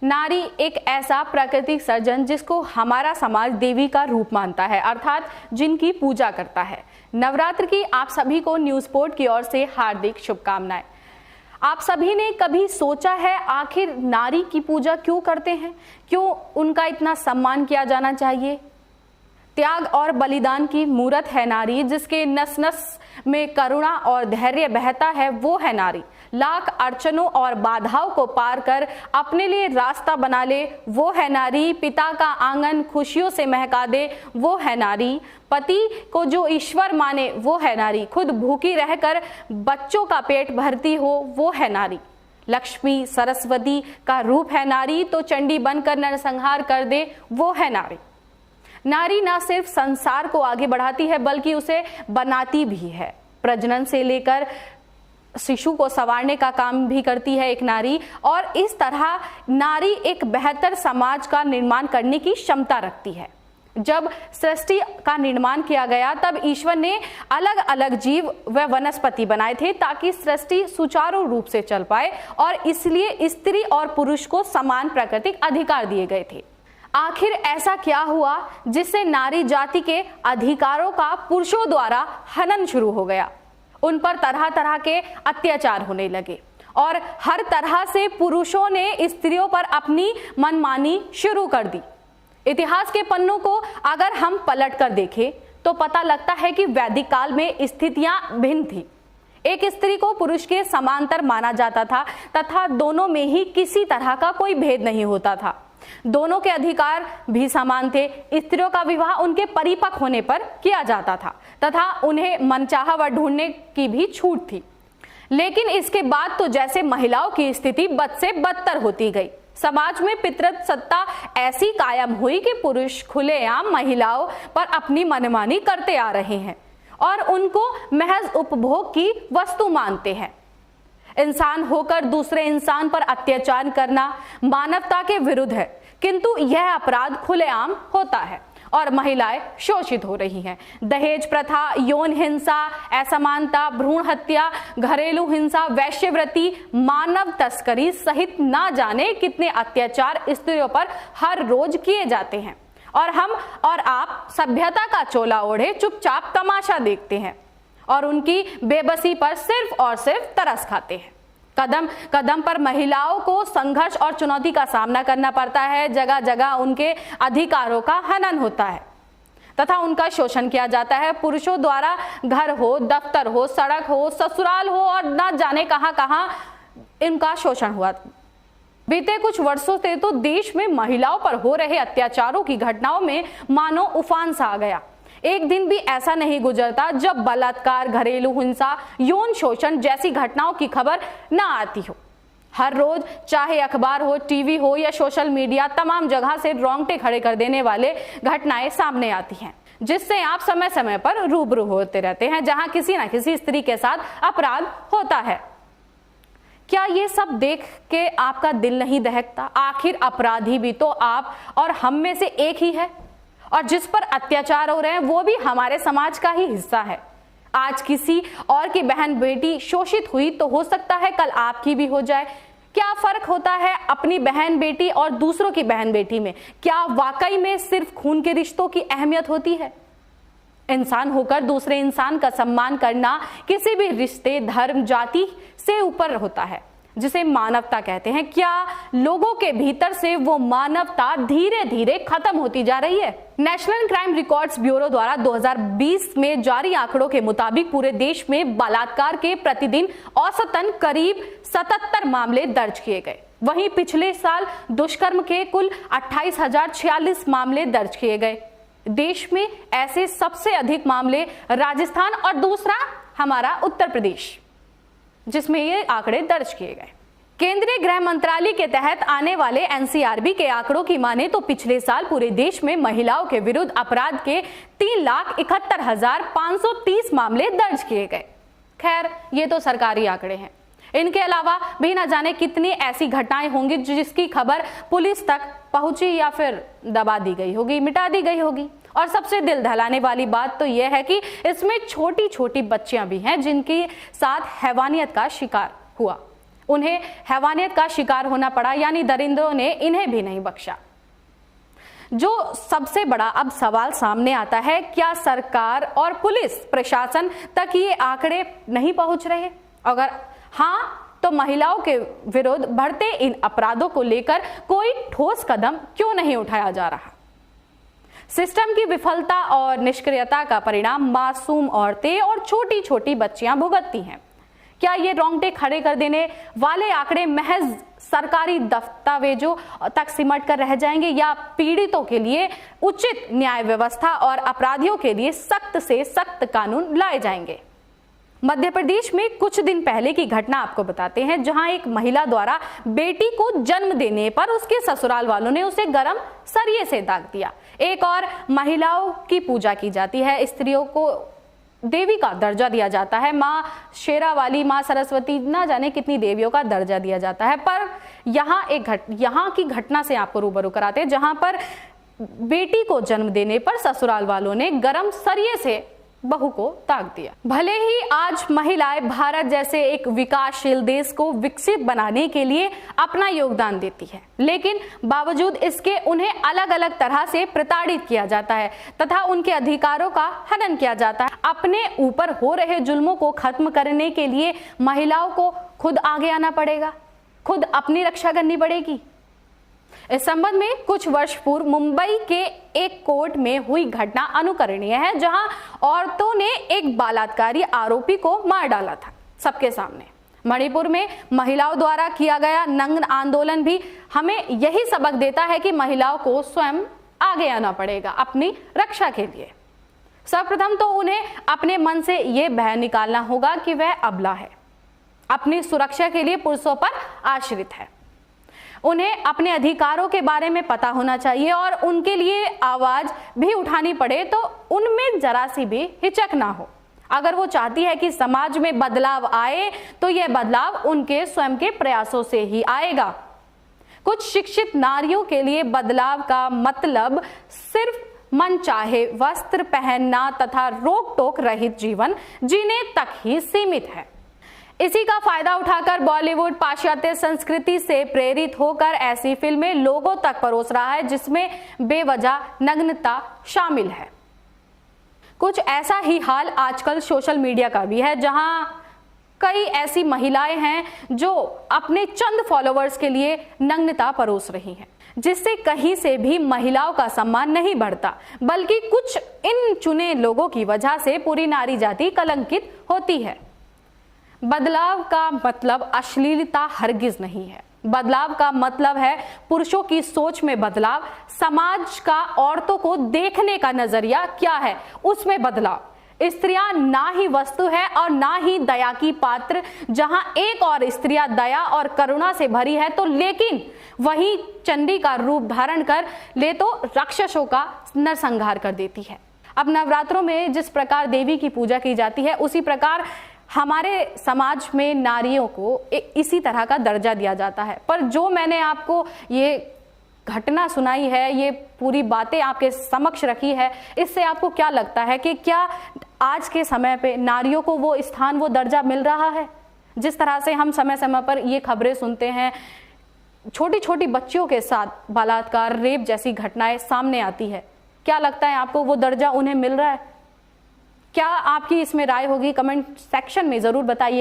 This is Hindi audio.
नारी एक ऐसा प्राकृतिक सर्जन जिसको हमारा समाज देवी का रूप मानता है, अर्थात जिनकी पूजा करता है। नवरात्र की आप सभी को न्यूज़ पोर्ट की ओर से हार्दिक शुभकामनाएं। आप सभी ने कभी सोचा है आखिर नारी की पूजा क्यों करते हैं, क्यों उनका इतना सम्मान किया जाना चाहिए? त्याग और बलिदान की मूरत है नारी, जिसके नस नस में करुणा और धैर्य बहता है, वो है नारी। लाख अड़चनों और बाधाओं को पार कर अपने लिए रास्ता बना ले, वो है नारी। पिता का आंगन खुशियों से महका दे, वो है नारी। पति को जो ईश्वर माने, वो है नारी। खुद भूखी रहकर बच्चों का पेट भरती हो, वो है नारी। लक्ष्मी सरस्वती का रूप है नारी, तो चंडी बनकर नरसंहार कर दे, वो है नारी। नारी ना सिर्फ संसार को आगे बढ़ाती है बल्कि उसे बनाती भी है। प्रजनन से लेकर शिशु को संवारने का काम भी करती है एक नारी, और इस तरह नारी एक बेहतर समाज का निर्माण करने की क्षमता रखती है। जब सृष्टि का निर्माण किया गया तब ईश्वर ने अलग अलग जीव व वनस्पति बनाए थे ताकि सृष्टि सुचारू रूप से चल पाए, और इसलिए स्त्री और पुरुष को समान प्राकृतिक अधिकार दिए गए थे। आखिर ऐसा क्या हुआ जिससे नारी जाति के अधिकारों का पुरुषों द्वारा हनन शुरू हो गया? उन पर तरह तरह के अत्याचार होने लगे और हर तरह से पुरुषों ने स्त्रियों पर अपनी मनमानी शुरू कर दी। इतिहास के पन्नों को अगर हम पलट कर देखें तो पता लगता है कि वैदिक काल में स्थितियां भिन्न थी। एक स्त्री को पुरुष के समांतर माना जाता था तथा दोनों में ही किसी तरह का कोई भेद नहीं होता था। दोनों के अधिकार भी समान थे। स्त्रियों का विवाह उनके परिपक्व होने पर किया जाता था तथा उन्हें मनचाहा वर ढूंढने की भी छूट थी। लेकिन इसके बाद तो जैसे महिलाओं की स्थिति बद से बदतर होती गई। समाज में पितृत्व सत्ता ऐसी कायम हुई कि पुरुष खुलेआम महिलाओं पर अपनी मनमानी करते आ रहे हैं और उनको महज उपभोग की वस्तु मानते हैं। इंसान होकर दूसरे इंसान पर अत्याचार करना मानवता के विरुद्ध है, किंतु यह अपराध खुलेआम होता है और महिलाएं शोषित हो रही हैं। दहेज प्रथा, यौन हिंसा, असमानता, भ्रूण हत्या, घरेलू हिंसा, वैश्यवृत्ति, मानव तस्करी सहित ना जाने कितने अत्याचार स्त्रियों पर हर रोज किए जाते हैं, और हम और आप सभ्यता का चोला ओढ़े चुपचाप तमाशा देखते हैं और उनकी बेबसी पर सिर्फ और सिर्फ तरस खाते हैं। कदम कदम पर महिलाओं को संघर्ष और चुनौती का सामना करना पड़ता है। जगह जगह उनके अधिकारों का हनन होता है तथा उनका शोषण किया जाता है। पुरुषों द्वारा घर हो, दफ्तर हो, सड़क हो, ससुराल हो और न जाने कहां कहां इनका शोषण हुआ। बीते कुछ वर्षों से तो देश में महिलाओं पर हो रहे अत्याचारों की घटनाओं में मानो उफान सा आ गया। एक दिन भी ऐसा नहीं गुजरता जब बलात्कार, घरेलू हिंसा, यौन शोषण जैसी घटनाओं की खबर न आती हो। हर रोज चाहे अखबार हो, टीवी हो या सोशल मीडिया, तमाम जगह से रोंगटे खड़े कर देने वाले घटनाएं सामने आती हैं, जिससे आप समय समय पर रूबरू होते रहते हैं, जहां किसी न किसी स्त्री के साथ अपराध होता है। क्या ये सब देख के आपका दिल नहीं दहकता? आखिर अपराधी भी तो आप और हम में से एक ही है, और जिस पर अत्याचार हो रहे हैं वो भी हमारे समाज का ही हिस्सा है। आज किसी और की बहन बेटी शोषित हुई तो हो सकता है कल आपकी भी हो जाए। क्या फर्क होता है अपनी बहन बेटी और दूसरों की बहन बेटी में? क्या वाकई में सिर्फ खून के रिश्तों की अहमियत होती है? इंसान होकर दूसरे इंसान का सम्मान करना किसी भी रिश्ते, धर्म, जाति से ऊपर होता है, जिसे मानवता कहते हैं। क्या लोगों के भीतर से वो मानवता धीरे धीरे खत्म होती जा रही है? नेशनल क्राइम रिकॉर्ड्स ब्यूरो द्वारा 2020 में जारी आंकड़ों के मुताबिक पूरे देश में बलात्कार के प्रतिदिन औसतन करीब 77 मामले दर्ज किए गए। वहीं पिछले साल दुष्कर्म के कुल 28,046 मामले दर्ज किए गए। देश में ऐसे सबसे अधिक मामले राजस्थान और दूसरा हमारा उत्तर प्रदेश, जिसमें ये आंकड़े दर्ज किए गए। केंद्रीय गृह मंत्रालय के तहत आने वाले एनसीआरबी के आंकड़ों की माने तो पिछले साल पूरे देश में महिलाओं के विरुद्ध अपराध के 3,71,530 मामले दर्ज किए गए। खैर, ये तो सरकारी आंकड़े हैं। इनके अलावा भी न जाने कितनी ऐसी घटनाएं होंगी जिसकी खबर पुलिस तक पहुंची या फिर दबा दी गई होगी, मिटा दी गई होगी। और सबसे दिल दहलाने वाली बात तो यह है कि इसमें छोटी छोटी बच्चियां भी हैं जिनके साथ हैवानियत का शिकार हुआ। उन्हें हैवानियत का शिकार होना पड़ा, यानी दरिंदों ने इन्हें भी नहीं बख्शा। जो सबसे बड़ा अब सवाल सामने आता है, क्या सरकार और पुलिस प्रशासन तक ये आंकड़े नहीं पहुंच रहे? अगर हाँ, तो महिलाओं के विरुद्ध बढ़ते इन अपराधों को लेकर कोई ठोस कदम क्यों नहीं उठाया जा रहा? सिस्टम की विफलता और निष्क्रियता का परिणाम मासूम औरतें और छोटी छोटी बच्चियां भुगतती हैं। क्या ये रोंगटे खड़े कर देने वाले आंकड़े महज सरकारी दस्तावेजों तक सिमट कर रह जाएंगे, या पीड़ितों के लिए उचित न्याय व्यवस्था और अपराधियों के लिए सख्त से सख्त कानून लाए जाएंगे? मध्य प्रदेश में कुछ दिन पहले की घटना आपको बताते हैं, जहां एक महिला द्वारा बेटी को जन्म देने पर उसके ससुराल वालों ने उसे गरम सरिये से दाग दिया। एक और महिलाओं की पूजा की जाती है, स्त्रियों को देवी का दर्जा दिया जाता है, माँ शेरावाली, माँ सरस्वती, ना जाने कितनी देवियों का दर्जा दिया जाता है। पर यहाँ की घटना से आपको रूबरू कराते हैं, जहां पर बेटी को जन्म देने पर ससुराल वालों ने गरम सरिये से बहू को दाग दिया। भले ही आज महिलाएं भारत जैसे एक विकासशील देश को विकसित बनाने के लिए अपना योगदान देती है, लेकिन बावजूद इसके उन्हें अलग अलग तरह से प्रताड़ित किया जाता है तथा उनके अधिकारों का हनन किया जाता है। अपने ऊपर हो रहे जुल्मों को खत्म करने के लिए महिलाओं को खुद आगे आना पड़ेगा, खुद अपनी रक्षा करनी पड़ेगी। इस संबंध में कुछ वर्ष पूर्व मुंबई के एक कोर्ट में हुई घटना अनुकरणीय है, जहां औरतों ने एक बलात्कारी आरोपी को मार डाला था सबके सामने। मणिपुर में महिलाओं द्वारा किया गया नग्न आंदोलन भी हमें यही सबक देता है कि महिलाओं को स्वयं आगे आना पड़ेगा अपनी रक्षा के लिए। सर्वप्रथम तो उन्हें अपने मन से यह भय निकालना होगा कि वह अबला है, अपनी सुरक्षा के लिए पुरुषों पर आश्रित है। उन्हें अपने अधिकारों के बारे में पता होना चाहिए और उनके लिए आवाज भी उठानी पड़े तो उनमें जरा सी भी हिचक ना हो। अगर वो चाहती है कि समाज में बदलाव आए तो यह बदलाव उनके स्वयं के प्रयासों से ही आएगा। कुछ शिक्षित नारियों के लिए बदलाव का मतलब सिर्फ मनचाहे वस्त्र पहनना तथा रोक टोक रहित जीवन जीने तक ही सीमित है। इसी का फायदा उठाकर बॉलीवुड पाश्चात्य संस्कृति से प्रेरित होकर ऐसी फिल्में लोगों तक परोस रहा है जिसमें बेवजह नग्नता शामिल है। कुछ ऐसा ही हाल आजकल सोशल मीडिया का भी है, जहां कई ऐसी महिलाएं हैं जो अपने चंद फॉलोअर्स के लिए नग्नता परोस रही हैं, जिससे कहीं से भी महिलाओं का सम्मान नहीं बढ़ता, बल्कि कुछ इन चुने लोगों की वजह से पूरी नारी जाति कलंकित होती है। बदलाव का मतलब अश्लीलता हरगिज नहीं है। बदलाव का मतलब है पुरुषों की सोच में बदलाव, समाज का औरतों को देखने का नजरिया क्या है उसमें बदलाव। स्त्रियां ना ही वस्तु है और ना ही दया की पात्र। जहां एक और स्त्रियां दया और करुणा से भरी है तो लेकिन वही चंडी का रूप धारण कर ले तो राक्षसों का नरसंहार कर देती है। अब नवरात्रों में जिस प्रकार देवी की पूजा की जाती है, उसी प्रकार हमारे समाज में नारियों को इसी तरह का दर्जा दिया जाता है। पर जो मैंने आपको ये घटना सुनाई है, ये पूरी बातें आपके समक्ष रखी है, इससे आपको क्या लगता है कि क्या आज के समय पे नारियों को वो स्थान, वो दर्जा मिल रहा है? जिस तरह से हम समय समय पर ये खबरें सुनते हैं, छोटी छोटी बच्चियों के साथ बलात्कार, रेप जैसी घटनाएं सामने आती है, क्या लगता है आपको वो दर्जा उन्हें मिल रहा है? क्या आपकी इसमें राय होगी? कमेंट सेक्शन में जरूर बताइए।